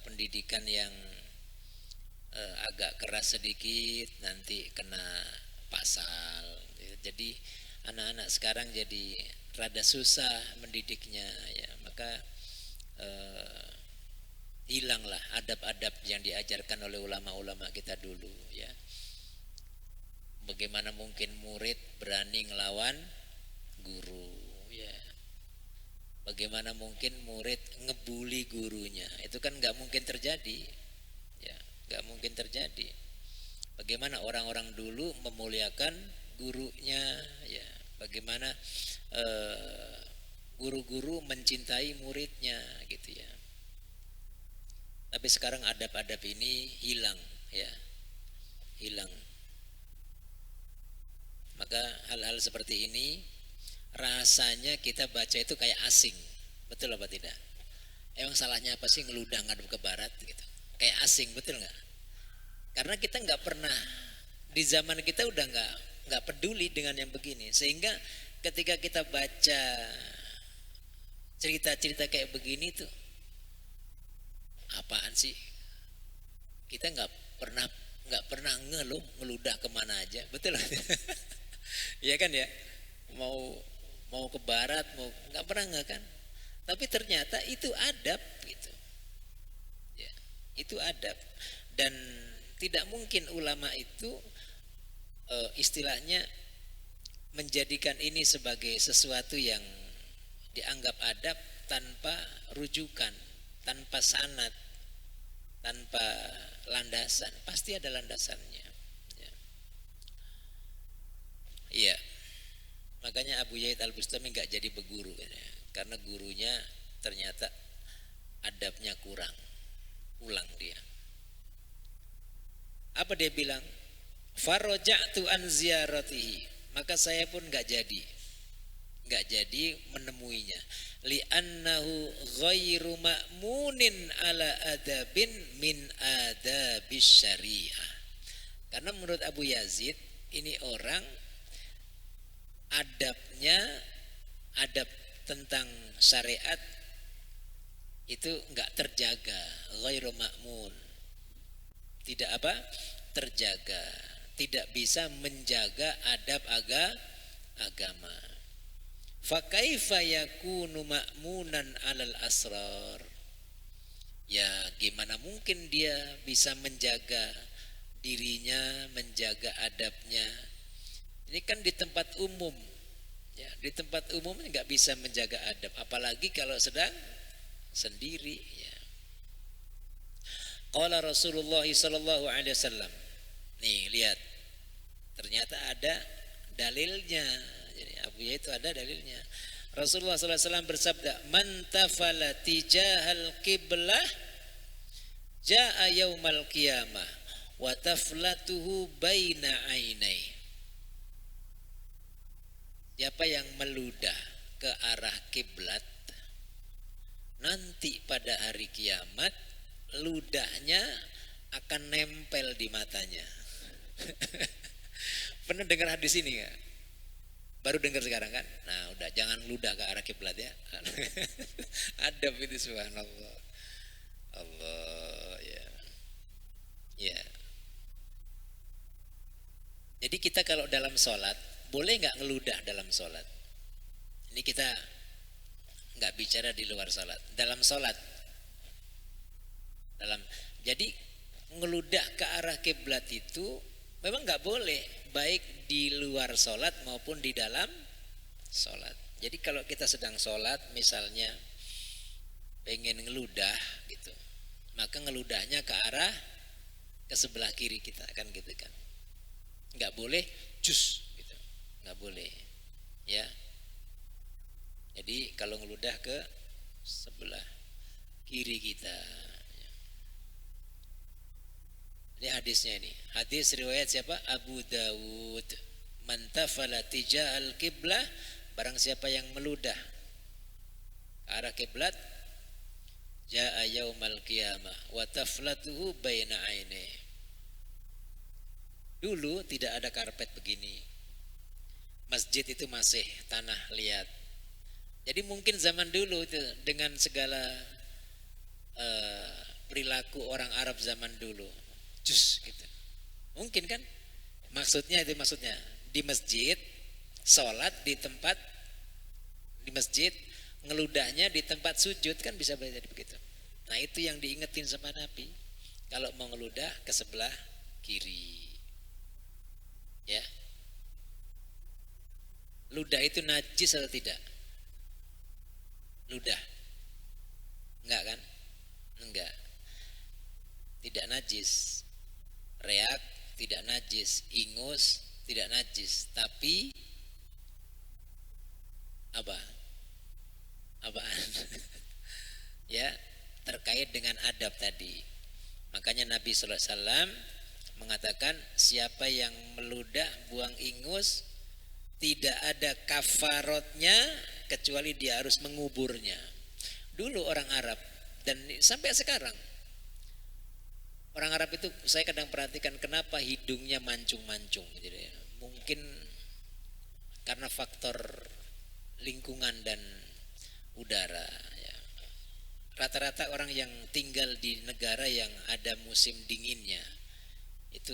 pendidikan yang agak keras sedikit nanti kena pasal. Jadi anak-anak sekarang jadi rada susah mendidiknya ya, maka hilanglah adab-adab yang diajarkan oleh ulama-ulama kita dulu ya. Bagaimana mungkin murid berani ngelawan guru ya. Bagaimana mungkin murid ngebully gurunya, itu kan nggak mungkin terjadi ya, nggak mungkin terjadi. Bagaimana orang-orang dulu memuliakan gurunya ya, bagaimana guru-guru mencintai muridnya gitu ya. Tapi sekarang adab-adab ini hilang ya, hilang. Maka hal-hal seperti ini rasanya kita baca itu kayak asing, betul apa tidak? Emang salahnya apa sih ngeludah ngadep ke barat gitu? Kayak asing, betul nggak? Karena kita nggak pernah, di zaman kita udah nggak peduli dengan yang begini, sehingga ketika kita baca cerita-cerita kayak begini tuh, apaan sih? Kita nggak pernah ngeludah kemana aja, betul? Iya kan ya, mau ke barat, mau nggak pernah nggak kan? Tapi ternyata itu adab gitu, ya, itu adab. Dan tidak mungkin ulama itu istilahnya menjadikan ini sebagai sesuatu yang dianggap adab tanpa rujukan, tanpa sanad, tanpa landasan. Pasti ada landasannya. Iya, makanya Abu Yazid Al-Bustami nggak jadi berguru karena gurunya ternyata adabnya kurang, pulang dia. Apa dia bilang? Faroja'tu an ziyaratihi, maka saya pun nggak jadi menemuinya. Li'annahu ghairu ma'munin ala adabin min adabis syariah. Karena menurut Abu Yazid ini orang adabnya, adab tentang syariat itu enggak terjaga, ghairu ma'mun, tidak apa? Terjaga, tidak bisa menjaga adab agama. Fa kaifa yakunu ma'munan 'alal asrar? Ya gimana mungkin dia bisa menjaga dirinya, menjaga adabnya? Ini kan di tempat umum, ya, di tempat umum nggak bisa menjaga adab, apalagi kalau sedang sendiri. Ya. Qala Rasulullah sallallahu alaihi wasallam. Nih lihat, ternyata ada dalilnya. Jadi Abu Yazid itu ada dalilnya. Rasulullah sallallahu alaihi wasallam bersabda, "Man tafala tijahal qiblah jaa yaumal qiyamah wa taflatuhu baina ainai." Siapa yang meludah ke arah kiblat, nanti pada hari kiamat ludahnya akan nempel di matanya. Pernah dengar hadis ini nggak? Baru dengar sekarang kan? Nah udah, jangan ludah ke arah kiblat ya. Adab itu, subhanallah. Allah ya. Ya. Jadi kita kalau dalam sholat boleh nggak ngeludah dalam sholat? Ini kita nggak bicara di luar sholat, dalam sholat. Jadi ngeludah ke arah kiblat itu memang nggak boleh, baik di luar sholat maupun di dalam sholat. Jadi kalau kita sedang sholat misalnya pengen ngeludah gitu, maka ngeludahnya ke arah ke sebelah kiri kita kan gitu kan. Nggak boleh jus gitu, nggak boleh ya. Jadi kalau ngeludah ke sebelah kiri kita. Ini hadisnya ini. Hadis riwayat siapa? Abu Dawud. Man tafala tija'al qiblah, barang siapa yang meludah ke arah kiblat, jaa yaumal qiyamah wa taflatuhu baina aini. Dulu tidak ada karpet begini. Masjid itu masih tanah liat. Jadi mungkin zaman dulu itu dengan segala perilaku orang Arab zaman dulu, jus gitu. Mungkin kan? Maksudnya di masjid, sholat di tempat di masjid, ngeludahnya di tempat sujud, kan bisa jadi begitu. Nah itu yang diingetin sama Nabi, kalau mau ngeludah ke sebelah kiri. Ya, ludah itu najis atau tidak? Ludah, enggak kan? Enggak, tidak najis. Reak tidak najis, ingus tidak najis, tapi apaan? Ya, terkait dengan adab tadi. Makanya Nabi sallallahu alaihi wasallam mengatakan, siapa yang meludah buang ingus tidak ada kafarotnya kecuali dia harus menguburnya. Dulu orang Arab, dan sampai sekarang orang Arab itu saya kadang perhatikan kenapa hidungnya mancung-mancung gitu ya. Mungkin karena faktor lingkungan dan udara ya. Rata-rata orang yang tinggal di negara yang ada musim dinginnya itu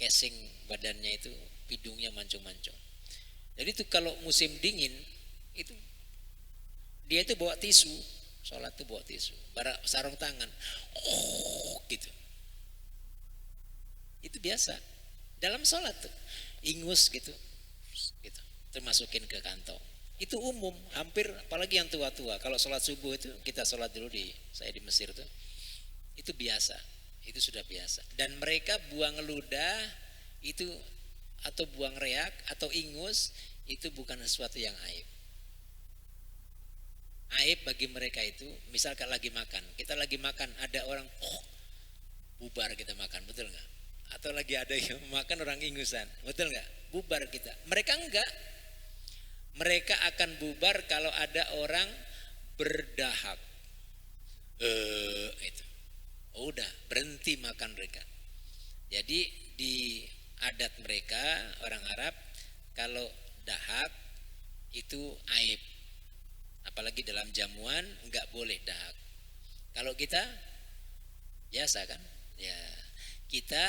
casing badannya itu hidungnya mancung-mancung. Jadi itu kalau musim dingin itu dia itu bawa tisu, sholat tuh bawa tisu, sarung tangan, gitu. Itu biasa dalam sholat tuh, ingus gitu, termasukin ke kantong. Itu umum, hampir, apalagi yang tua-tua. Kalau sholat subuh itu kita sholat dulu saya di Mesir tuh, itu biasa, itu sudah biasa. Dan mereka buang ludah itu atau buang reak atau ingus itu bukan sesuatu yang aib. Aib bagi mereka itu, misalkan lagi makan, kita lagi makan, ada orang bubar kita makan, betul nggak? Atau lagi ada yang makan orang ingusan, betul nggak? Bubar kita. Mereka enggak. Mereka akan bubar kalau ada orang berdahak. Itu. Udah berhenti makan mereka. Jadi di adat mereka orang Arab kalau dahak itu aib. Apalagi dalam jamuan enggak boleh dahak. Kalau kita biasa kan? Ya, kita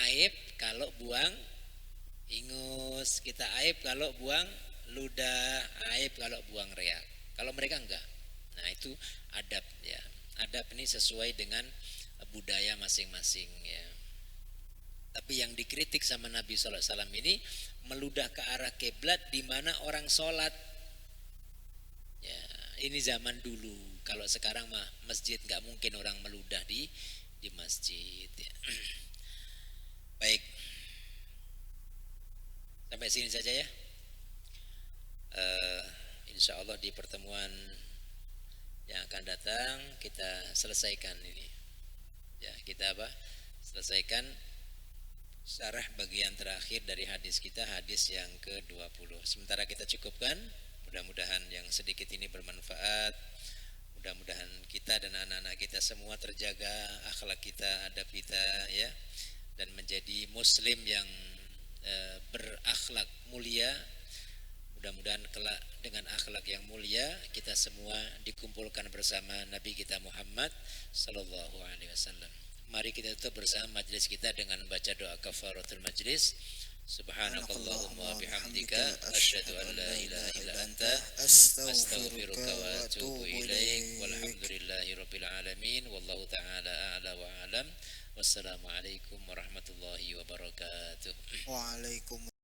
aib kalau buang ingus, kita aib kalau buang ludah, aib kalau buang reak. Kalau mereka enggak. Nah, itu adab ya. Adab ini sesuai dengan budaya masing-masing ya. Tapi yang dikritik sama Nabi sallallahu alaihi wasallam ini meludah ke arah kiblat di mana orang sholat. Ya, ini zaman dulu. Kalau sekarang mah masjid nggak mungkin orang meludah di masjid. Ya. Baik, sampai sini saja ya. Insya Allah di pertemuan yang akan datang kita selesaikan ini. Ya, kita selesaikan syarah bagian terakhir dari hadis kita, hadis yang ke-20. Sementara kita cukupkan. Mudah-mudahan yang sedikit ini bermanfaat. Mudah-mudahan kita dan anak-anak kita semua terjaga akhlak kita, adab kita ya, dan menjadi muslim yang berakhlak mulia. Mudah-mudahan kelak dengan akhlak yang mulia kita semua dikumpulkan bersama Nabi kita Muhammad sallallahu alaihi wasallam. Mari kita tutup bersama majlis kita dengan baca doa kafaratul majlis. Subhanakallahumma wa bihamdika asyhadu an la ilaha illa anta astaghfiruka wa atubu ilaik. Walhamdulillahi rabbil alamin. Wallahu taala a'la wa alam. Wassalamualaikum warahmatullahi wabarakatuh. Waalaikumsalam.